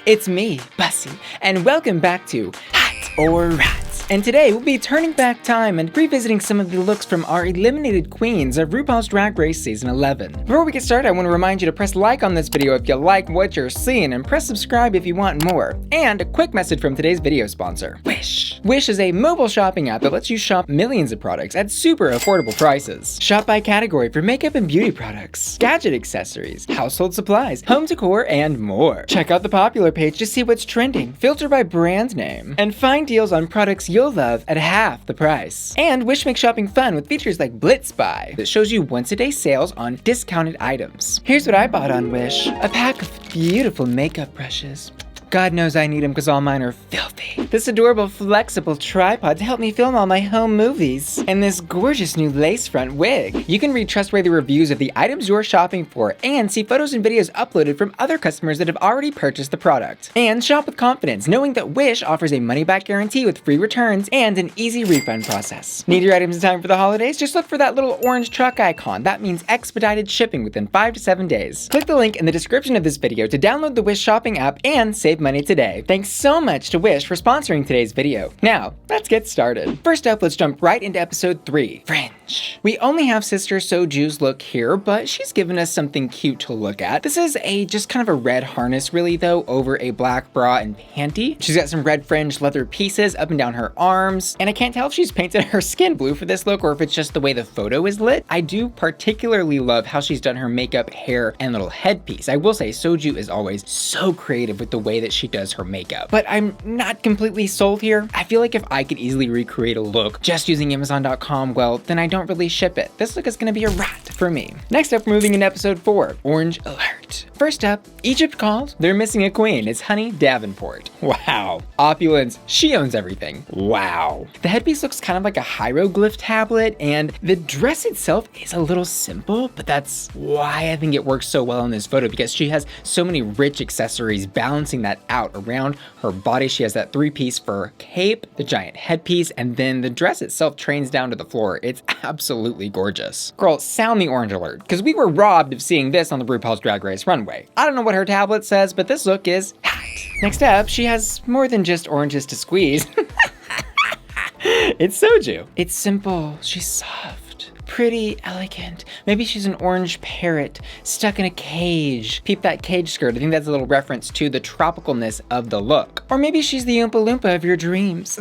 It's me, Bussy, and welcome back to Hot or Rats. And today we'll be turning back time and revisiting some of the looks from our eliminated queens of RuPaul's Drag Race Season 11. Before we get started, I want to remind you to press like on this video if you like what you're seeing, and press subscribe if you want more. And a quick message from today's video sponsor, Wish. Wish is a mobile shopping app that lets you shop millions of products at super affordable prices. Shop by category for makeup and beauty products, gadget accessories, household supplies, home decor, and more. Check out the popular page to see what's trending, filter by brand name, and find deals on products you'll love at half the price. And Wish makes shopping fun with features like Blitz Buy that shows you once-a-day sales on discounted items. Here's what I bought on Wish: a pack of beautiful makeup brushes. God knows I need them because all mine are filthy. This adorable flexible tripod to help me film all my home movies. And this gorgeous new lace front wig. You can read trustworthy reviews of the items you're shopping for and see photos and videos uploaded from other customers that have already purchased the product. And shop with confidence, knowing that Wish offers a money-back guarantee with free returns and an easy refund process. Need your items in time for the holidays? Just look for that little orange truck icon. That means expedited shipping within 5 to 7 days. Click the link in the description of this video to download the Wish shopping app and save money today. Thanks so much to Wish for sponsoring today's video. Now, let's get started. First up, let's jump right into episode 3, Fringe. We only have sister Soju's look here, but she's given us something cute to look at. This is just kind of a red harness really though, over a black bra and panty. She's got some red fringe leather pieces up and down her arms, and I can't tell if she's painted her skin blue for this look or if it's just the way the photo is lit. I do particularly love how she's done her makeup, hair, and little headpiece. I will say Soju is always so creative with the way that she does her makeup, but I'm not completely sold here. I feel like if I could easily recreate a look just using Amazon.com, well, then I don't really ship it. This look is gonna be a rat for me. Next up, we're moving into episode 4, Orange Alert. First up, Egypt called. They're missing a queen. It's Honey Davenport. Wow. Opulence, she owns everything. Wow. The headpiece looks kind of like a hieroglyph tablet, and the dress itself is a little simple, but that's why I think it works so well in this photo, because she has so many rich accessories balancing that out around her body. She has that 3-piece fur cape, the giant headpiece, and then the dress itself trains down to the floor. It's absolutely gorgeous. Girl, sound the orange alert, because we were robbed of seeing this on the RuPaul's Drag Race runway. I don't know what her tablet says, but this look is hot. Next up, she has more than just oranges to squeeze. It's Soju. It's simple, she's soft, pretty, elegant. Maybe she's an orange parrot stuck in a cage. Peep that cage skirt. I think that's a little reference to the tropicalness of the look. Or maybe she's the Oompa Loompa of your dreams.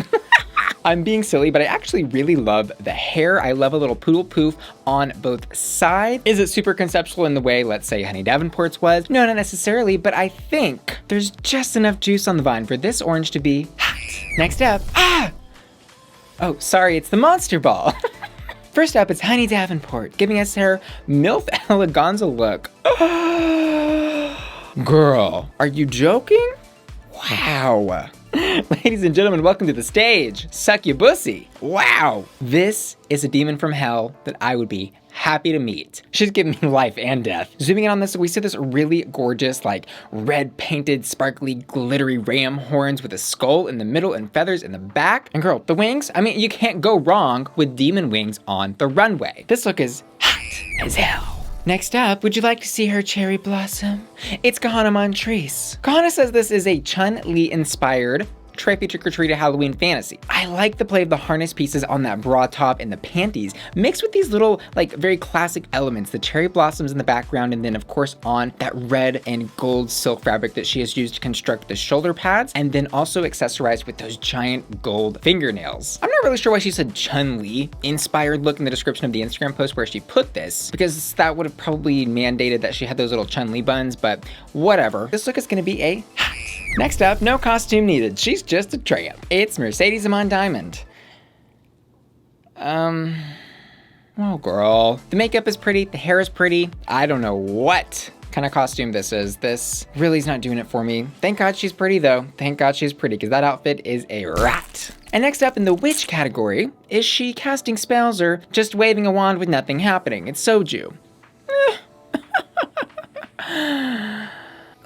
I'm being silly, but I actually really love the hair. I love a little poodle poof on both sides. Is it super conceptual in the way, let's say, Honey Davenport's was? No, not necessarily, but I think there's just enough juice on the vine for this orange to be hot. Next up, oh, sorry, it's the Monster Ball. First up, it's Honey Davenport, giving us her MILF Eleganza look. Girl, are you joking? Wow. Ladies and gentlemen, welcome to the stage, Suck Your Bussy. Wow. This is a demon from hell that I would be happy to meet. She's giving me life and death. Zooming in on this, we see this really gorgeous, like red painted, sparkly, glittery ram horns with a skull in the middle and feathers in the back. And girl, the wings, I mean, you can't go wrong with demon wings on the runway. This look is hot as hell. Next up, would you like to see her cherry blossom? It's Kahanna Montrese. Kahanna says this is a Chun-Li inspired trippy trick-or-treated Halloween fantasy. I like the play of the harness pieces on that bra top and the panties, mixed with these little, like, very classic elements, the cherry blossoms in the background, and then of course on that red and gold silk fabric that she has used to construct the shoulder pads, and then also accessorized with those giant gold fingernails. I'm not really sure why she said Chun-Li inspired look in the description of the Instagram post where she put this, because that would have probably mandated that she had those little Chun-Li buns, but whatever. This look is gonna be a hot. Next up, no costume needed. She's just a tramp. It's Mercedes Iman Diamond. Oh girl. The makeup is pretty, the hair is pretty. I don't know what kind of costume this is. This really is not doing it for me. Thank God she's pretty though. Thank God she's pretty, because that outfit is a rat. And next up in the witch category, is she casting spells or just waving a wand with nothing happening? It's Soju.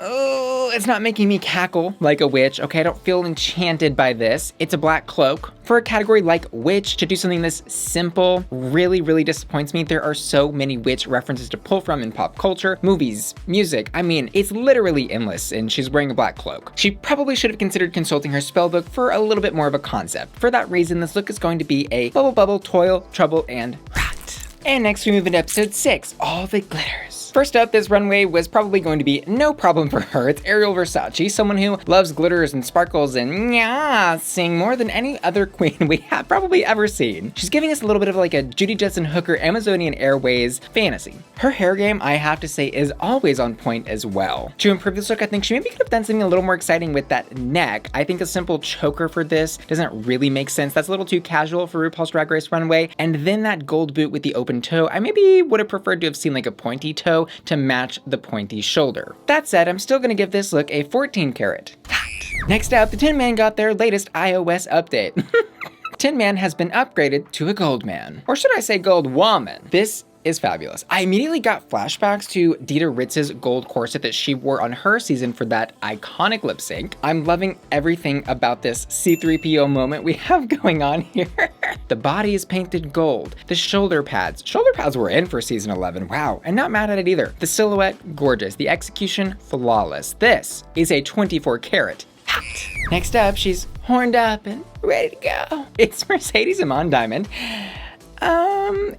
Oh, It's not making me cackle like a witch. Okay, I don't feel enchanted by this. It's a black cloak. For a category like witch, to do something this simple really, really disappoints me. There are so many witch references to pull from in pop culture, movies, music. I mean, it's literally endless, and she's wearing a black cloak. She probably should have considered consulting her spellbook for a little bit more of a concept. For that reason, this look is going to be a bubble, bubble, toil, trouble, and rot. And next we move into episode 6, All That Glitters. First up, this runway was probably going to be no problem for her. It's Ariel Versace, someone who loves glitters and sparkles and sing more than any other queen we have probably ever seen. She's giving us a little bit of like a Judy Jetson Hooker Amazonian Airways fantasy. Her hair game, I have to say, is always on point as well. To improve this look, I think she maybe could have done something a little more exciting with that neck. I think a simple choker for this doesn't really make sense. That's a little too casual for RuPaul's Drag Race Runway. And then that gold boot with the open toe, I maybe would have preferred to have seen like a pointy toe to match the pointy shoulder. That said, I'm still gonna give this look a 14 karat. Next up, the Tin Man got their latest iOS update. Tin Man has been upgraded to a gold man. Or should I say gold woman? This is fabulous. I immediately got flashbacks to Dita Ritz's gold corset that she wore on her season for that iconic lip sync. I'm loving everything about this C3PO moment we have going on here. The body is painted gold. The shoulder pads were in for season 11. Wow, and not mad at it either. The silhouette, gorgeous. The execution, flawless. This is a 24 karat hat. Next up, she's horned up and ready to go. It's Mercedes Iman Diamond.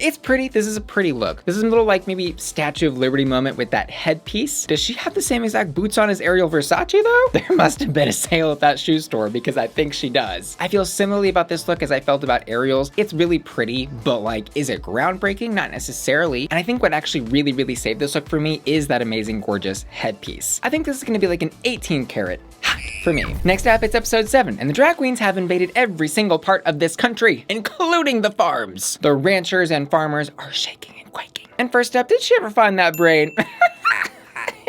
It's pretty. This is a pretty look. This is a little like maybe Statue of Liberty moment with that headpiece. Does she have the same exact boots on as Ariel Versace though? There must have been a sale at that shoe store because I think she does. I feel similarly about this look as I felt about Ariel's. It's really pretty, but like, is it groundbreaking? Not necessarily. And I think what actually really, really saved this look for me is that amazing, gorgeous headpiece. I think this is gonna be like an 18 karat hat for me. Next up, it's episode 7, and the drag queens have invaded every single part of this country, including the farms. The ranchers and farmers are shaking and quaking. And first up, did she ever find that brain?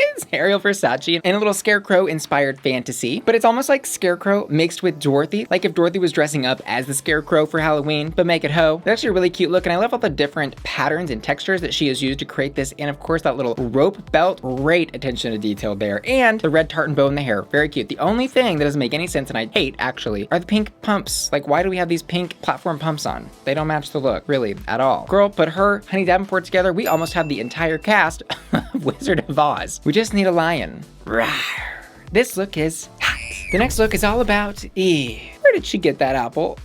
It's Ariel Versace in a little Scarecrow-inspired fantasy, but it's almost like Scarecrow mixed with Dorothy. Like if Dorothy was dressing up as the Scarecrow for Halloween, but make it ho. It's actually a really cute look, and I love all the different patterns and textures that she has used to create this, and of course that little rope belt, great attention to detail there, and the red tartan bow in the hair, very cute. The only thing that doesn't make any sense, and I hate actually, are the pink pumps. Like, why do we have these pink platform pumps on? They don't match the look, really, at all. Girl, put her, Honey Davenport together, we almost have the entire cast of Wizard of Oz. We just need a lion. Rawr. This look is hot. The next look is all about Eve. Where did she get that apple?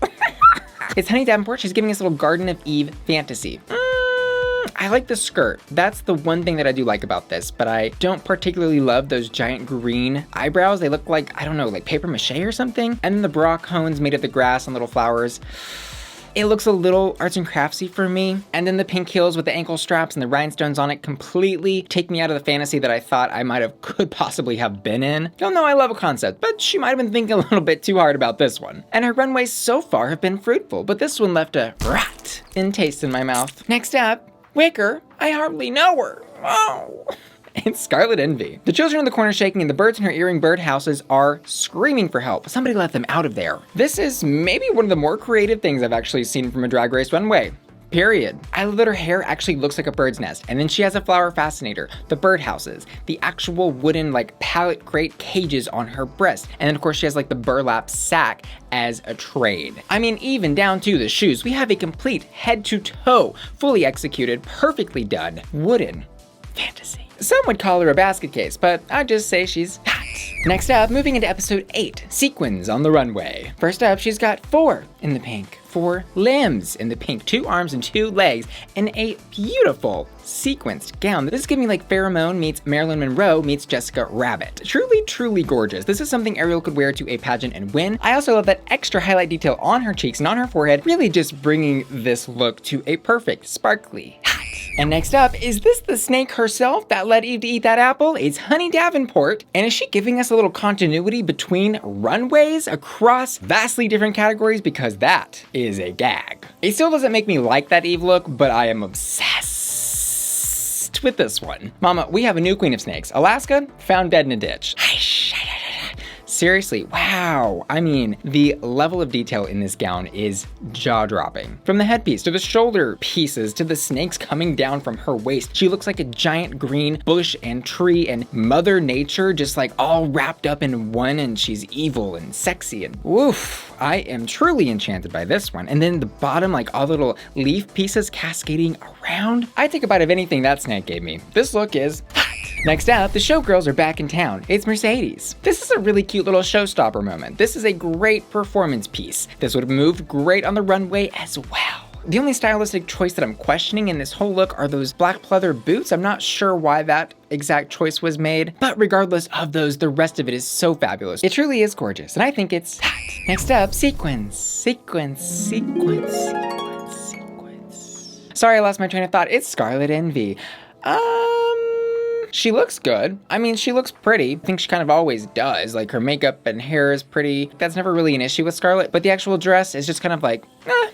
It's Honey Davenport. She's giving us a little Garden of Eve fantasy. I like the skirt. That's the one thing that I do like about this, but I don't particularly love those giant green eyebrows. They look like, I don't know, like paper mache or something. And then the bra cones made of the grass and little flowers. It looks a little arts and craftsy for me. And then the pink heels with the ankle straps and the rhinestones on it completely take me out of the fantasy that I thought I could possibly have been in. Y'all know I love a concept, but she might have been thinking a little bit too hard about this one. And her runways so far have been fruitful, but this one left a rat in taste in my mouth. Next up, Wicker. I hardly know her. Oh. It's Scarlet Envy. The children in the corner shaking and the birds in her earring bird houses are screaming for help. Somebody let them out of there. This is maybe one of the more creative things I've actually seen from a Drag Race Runway. Period. I love that her hair actually looks like a bird's nest, and then she has a flower fascinator, the bird houses, the actual wooden like pallet crate cages on her breast, and then of course she has like the burlap sack as a trade. I mean, even down to the shoes, we have a complete head to toe, fully executed, perfectly done, wooden fantasy. Some would call her a basket case, but I'd just say she's hot. Next up, moving into episode 8, Sequins on the Runway. First up, she's got 4 in the pink, 4 limbs in the pink, 2 arms and 2 legs, and a beautiful sequenced gown. This is giving me like Pheromone meets Marilyn Monroe meets Jessica Rabbit. Truly, truly gorgeous. This is something Ariel could wear to a pageant and win. I also love that extra highlight detail on her cheeks and on her forehead, really just bringing this look to a perfect, sparkly hot. And next up, is this the snake herself that led Eve to eat that apple? It's Honey Davenport. And is she giving us a little continuity between runways across vastly different categories? Because that is a gag. It still doesn't make me like that Eve look, but I am obsessed with this one. Mama, we have a new queen of snakes. Alaska, found dead in a ditch. Seriously, wow. I mean, the level of detail in this gown is jaw-dropping. From the headpiece to the shoulder pieces to the snakes coming down from her waist, she looks like a giant green bush and tree and Mother Nature just like all wrapped up in one, and she's evil and sexy and woof. I am truly enchanted by this one. And then the bottom, like all the little leaf pieces cascading around. I take a bite of anything that snake gave me. This look is hot. Next up, the showgirls are back in town. It's Mercedes. This is a really cute little showstopper moment. This is a great performance piece. This would have moved great on the runway as well. The only stylistic choice that I'm questioning in this whole look are those black pleather boots. I'm not sure why that exact choice was made, but regardless of those, the rest of it is so fabulous. It truly is gorgeous, and I think it's hot. Next up, sequins. Sorry, I lost my train of thought. It's Scarlet Envy. She looks good. I mean, she looks pretty. I think she kind of always does. Like, her makeup and hair is pretty. That's never really an issue with Scarlet, but the actual dress is just kind of like,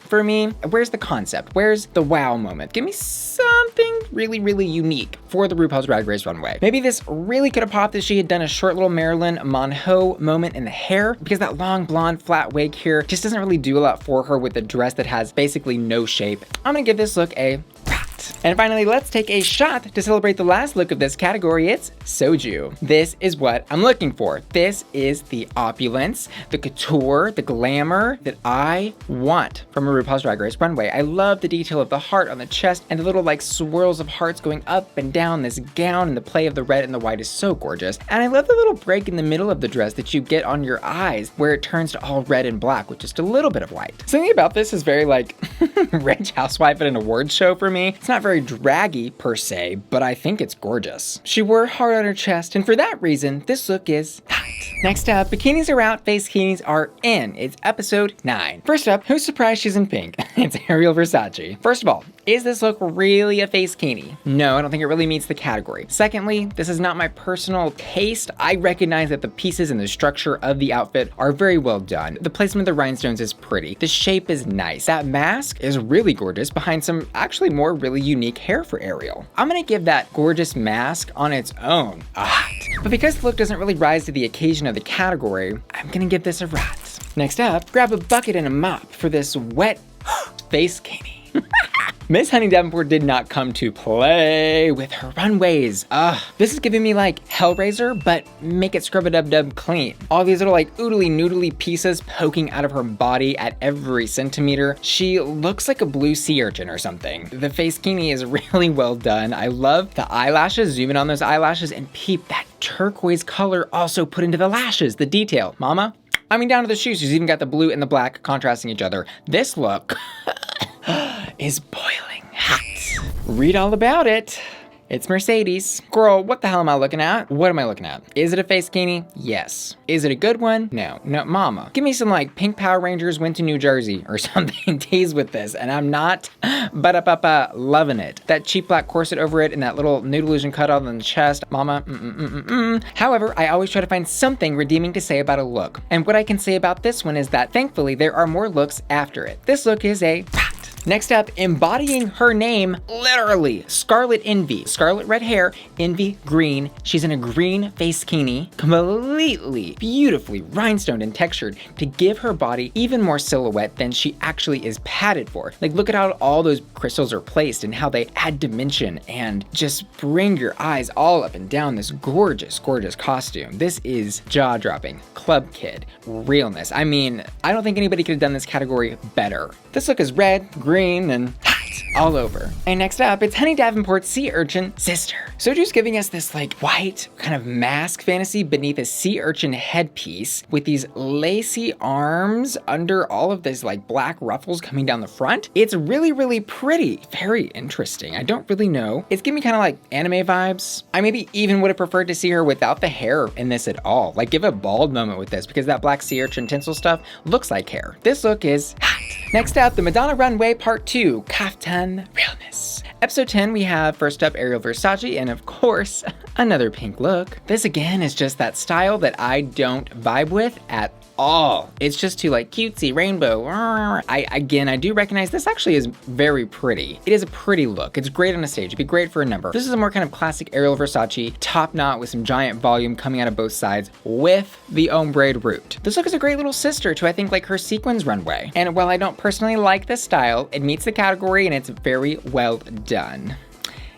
for me. Where's the concept? Where's the wow moment? Give me something really, really unique for the RuPaul's Drag Race runway. Maybe this really could have popped if she had done a short little Marilyn Monroe moment in the hair, because that long blonde flat wig here just doesn't really do a lot for her with a dress that has basically no shape. I'm gonna give this look a rat. And finally, let's take a shot to celebrate the last look of this category. It's Soju. This is what I'm looking for. This is the opulence, the couture, the glamour that I want from a RuPaul's Drag Race runway. I love the detail of the heart on the chest and the little like swirls of hearts going up and down this gown, and the play of the red and the white is so gorgeous. And I love the little break in the middle of the dress that you get on your eyes where it turns to all red and black with just a little bit of white. Something about this is very like Rich Housewife at an awards show for me. It's not very draggy per se, but I think it's gorgeous. She wore heart on her chest, and for that reason, this look is hot. Next up, bikinis are out, Facekinis are in. It's episode 9. First up, who's surprised she's in pink? It's Ariel Versace. First of all, is this look really a Facekini? No, I don't think it really meets the category. Secondly, this is not my personal taste. I recognize that the pieces and the structure of the outfit are very well done. The placement of the rhinestones is pretty. The shape is nice. That mask is really gorgeous behind some actually more really unique hair for Ariel. I'm gonna give that gorgeous mask on its own a hot. But because the look doesn't really rise to the occasion of the category, I'm gonna give this a rat. Next up, grab a bucket and a mop for this wet Facekini. Miss Honey Davenport did not come to play with her runways. This is giving me like Hellraiser, but make it scrub-a-dub-dub clean. All these little like oodly noodly pieces poking out of her body at every centimeter. She looks like a blue sea urchin or something. The Facekini is really well done. I love the eyelashes. Zoom in on those eyelashes and peep that turquoise color also put into the lashes. The detail, mama. I mean, down to the shoes. She's even got the blue and the black contrasting each other. This look is boiling hot. Read all about it. It's Mercedes. Girl, what the hell am I looking at? What am I looking at? Is it a Facekini? Yes. Is it a good one? No. No, mama. Give me some like Pink Power Rangers went to New Jersey or something teased with this, and I'm not loving it. That cheap black corset over it and that little nude illusion cutout on the chest, mama, However, I always try to find something redeeming to say about a look. And what I can say about this one is that thankfully there are more looks after it. This look is a rat. Next up, embodying her name, literally, Scarlet Envy. Scarlet red hair, Envy green. She's in a green Facekini, completely, beautifully rhinestoned and textured to give her body even more silhouette than she actually is padded for. Like, look at how all those crystals are placed and how they add dimension and just bring your eyes all up and down this gorgeous, gorgeous costume. This is jaw-dropping, club kid, realness. I mean, I don't think anybody could have done this category better. This look is red, green, and hot all over. And next up, it's Honey Davenport's sea urchin sister. Soju's giving us this like white kind of mask fantasy beneath a sea urchin headpiece with these lacy arms under all of these like black ruffles coming down the front. It's really, really pretty. Very interesting. I don't really know. It's giving me kind of like anime vibes. I maybe even would have preferred to see her without the hair in this at all. Like, give a bald moment with this because that black sea urchin tinsel stuff looks like hair. This look is hot. Next up, the Madonna Runway Part 2, Caftan. 10, Realness. Episode 10, we have first up Ariel Versace, and of course, another pink look. This again is just that style that I don't vibe with at all. It's just too like cutesy, rainbow. I do recognize this actually is very pretty. It is a pretty look. It's great on a stage. It'd be great for a number. This is a more kind of classic Ariel Versace, top knot with some giant volume coming out of both sides with the ombre root. This look is a great little sister to I think like her Sequins runway. And while I don't personally like this style, it meets the category and it's very well done.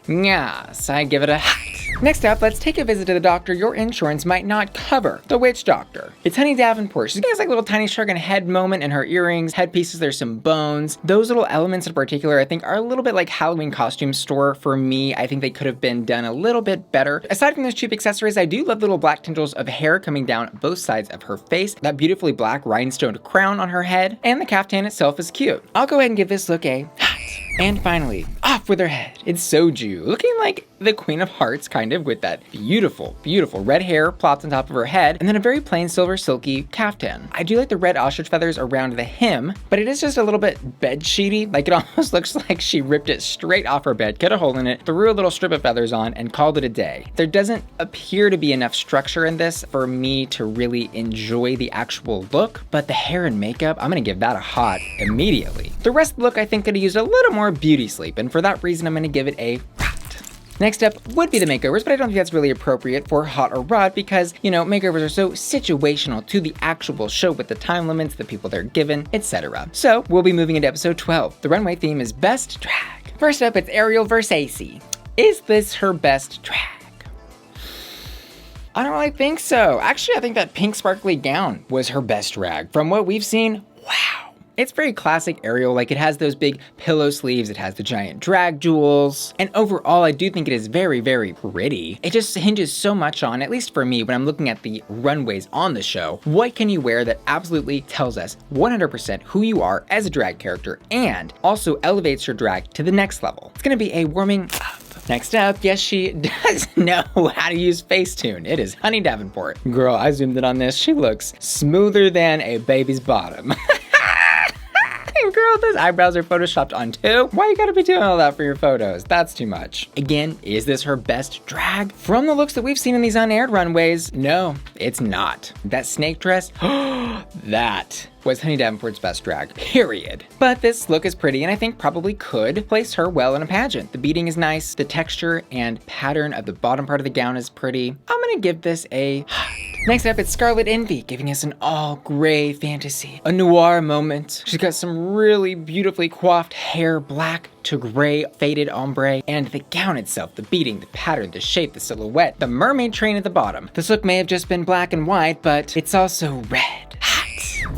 Yes, I give it a hat. Next up, let's take a visit to the doctor your insurance might not cover, the witch doctor. It's Honey Davenport. She's getting this like little tiny shark and head moment in her earrings, headpieces, there's some bones. Those little elements in particular I think are a little bit like Halloween costume store for me. I think they could have been done a little bit better. Aside from those cheap accessories, I do love the little black tendrils of hair coming down both sides of her face, that beautifully black rhinestone crown on her head, and the caftan itself is cute. I'll go ahead and give this look a hat. And finally, off with her head, it's Soju, looking like the Queen of Hearts, kind of, with that beautiful, beautiful red hair plopped on top of her head, and then a very plain silver silky caftan. I do like the red ostrich feathers around the hem, but it is just a little bit bed sheety, like it almost looks like she ripped it straight off her bed, cut a hole in it, threw a little strip of feathers on, and called it a day. There doesn't appear to be enough structure in this for me to really enjoy the actual look, but the hair and makeup, I'm gonna give that a hot immediately. The rest of the look I think could have used a little more beauty sleep, and for that reason I'm gonna give it a rat. Next up would be the makeovers, but I don't think that's really appropriate for hot or rot because, you know, makeovers are so situational to the actual show with the time limits, the people they're given, etc. So we'll be moving into episode 12. The runway theme is best drag. First up, it's Ariel Versace. Is this her best drag? I don't really think so. Actually, I think that pink sparkly gown was her best drag. From what we've seen, wow. It's very classic Ariel, like it has those big pillow sleeves, it has the giant drag jewels, and overall I do think it is very, very pretty. It just hinges so much on, at least for me, when I'm looking at the runways on the show, what can you wear that absolutely tells us 100% who you are as a drag character and also elevates your drag to the next level. It's gonna be a warming up. Next up, yes, she does know how to use Facetune. It is Honey Davenport. Girl, I zoomed in on this. She looks smoother than a baby's bottom. Girl, those eyebrows are photoshopped on too. Why you gotta be doing all that for your photos? That's too much. Again, is this her best drag? From the looks that we've seen in these unaired runways, no, it's not. That snake dress, that was Honey Davenport's best drag, period. But this look is pretty and I think probably could place her well in a pageant. The beading is nice, the texture and pattern of the bottom part of the gown is pretty. I'm gonna give this a Next up, it's Scarlet Envy, giving us an all-gray fantasy, a noir moment. She's got some really beautifully coiffed hair, black to gray, faded ombre, and the gown itself, the beading, the pattern, the shape, the silhouette, the mermaid train at the bottom. This look may have just been black and white, but it's also red.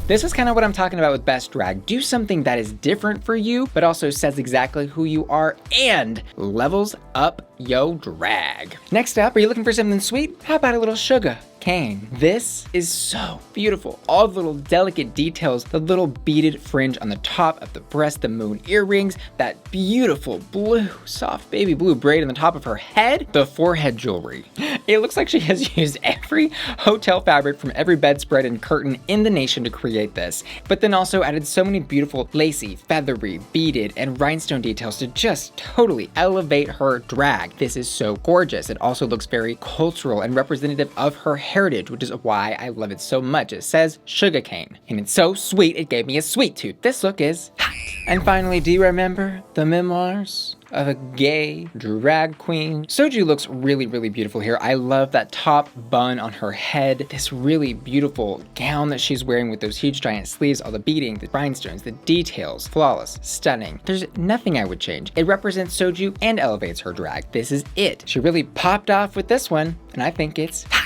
This is kind of what I'm talking about with best drag. Do something that is different for you, but also says exactly who you are and levels up yo drag. Next up, are you looking for something sweet? How about a little Shuga Cain? This is so beautiful. All the little delicate details, the little beaded fringe on the top of the breast, the moon earrings, that beautiful blue, soft baby blue braid on the top of her head, the forehead jewelry. It looks like she has used every hotel fabric from every bedspread and curtain in the nation to create this, but then also added so many beautiful lacy, feathery, beaded, and rhinestone details to just totally elevate her drag. This is so gorgeous. It also looks very cultural and representative of her heritage, which is why I love it so much. It says Shuga Cain, and it's so sweet it gave me a sweet tooth. This look is hot. And finally, do you remember the memoirs of a gay drag queen? Soju looks really, really beautiful here. I love that top bun on her head, this really beautiful gown that she's wearing with those huge giant sleeves, all the beading, the rhinestones, the details, flawless, stunning. There's nothing I would change. It represents Soju and elevates her drag. This is it. She really popped off with this one, and I think it's hot.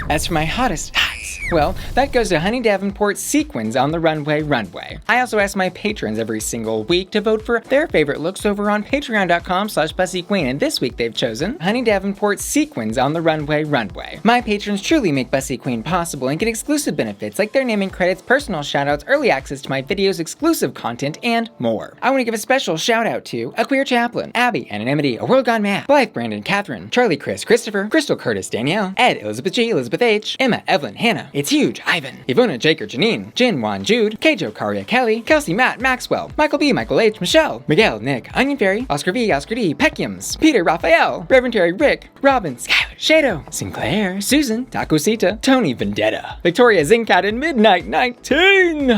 As for my hottest hots, well, that goes to Honey Davenport Sequins on the Runway. I also ask my patrons every single week to vote for their favorite looks over on patreon.com/BussyQueen, and this week they've chosen Honey Davenport Sequins on the Runway. My patrons truly make Bussy Queen possible and get exclusive benefits like their naming credits, personal shoutouts, early access to my videos, exclusive content, and more. I want to give a special shout out to A Queer Chaplain, Abby, Anonymity, A World Gone Mad, Blythe, Brandon, Catherine, Charlie, Chris, Christopher, Crystal, Curtis, Danielle, Ed, Elizabeth G, Elizabeth H, Emma, Evelyn, Hannah, Kahanna, It's Huge, Ivan, Ivona, Jaker, Janine, Jin, Juan, Jude, Keijo, Karia, Kelly, Kelsey, Matt, Maxwell, Michael B, Michael H, Michelle, Miguel, Nick, Onion Fairy, Oscar V, Oscar D, Peckiams, Peter, Raphael, Reverend Terry, Rick, Robin, Skylar, Shado, Sinclair, Susan, Takusita, Tony, Vendetta, Victoria, Zincat, and Midnight 19.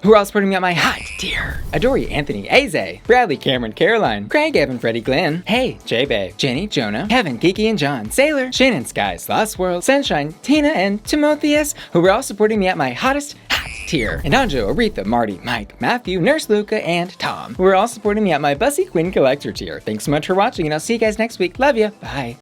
Who are all supporting me on my hot tier? Adori, Anthony, Aze, Bradley, Cameron, Caroline, Craig, Evan, Freddie, Glenn, Hey, J-Bay, Jenny, Jonah, Kevin, Kiki, and John, Sailor, Shannon, Skies, Lost World, Sunshine, Tina, and Timotheus, who are all supporting me at my hottest hot tier. And Anjo, Aretha, Marty, Mike, Matthew, Nurse Luca, and Tom, who are all supporting me at my Bussy Quinn Collector tier. Thanks so much for watching, and I'll see you guys next week. Love ya. Bye.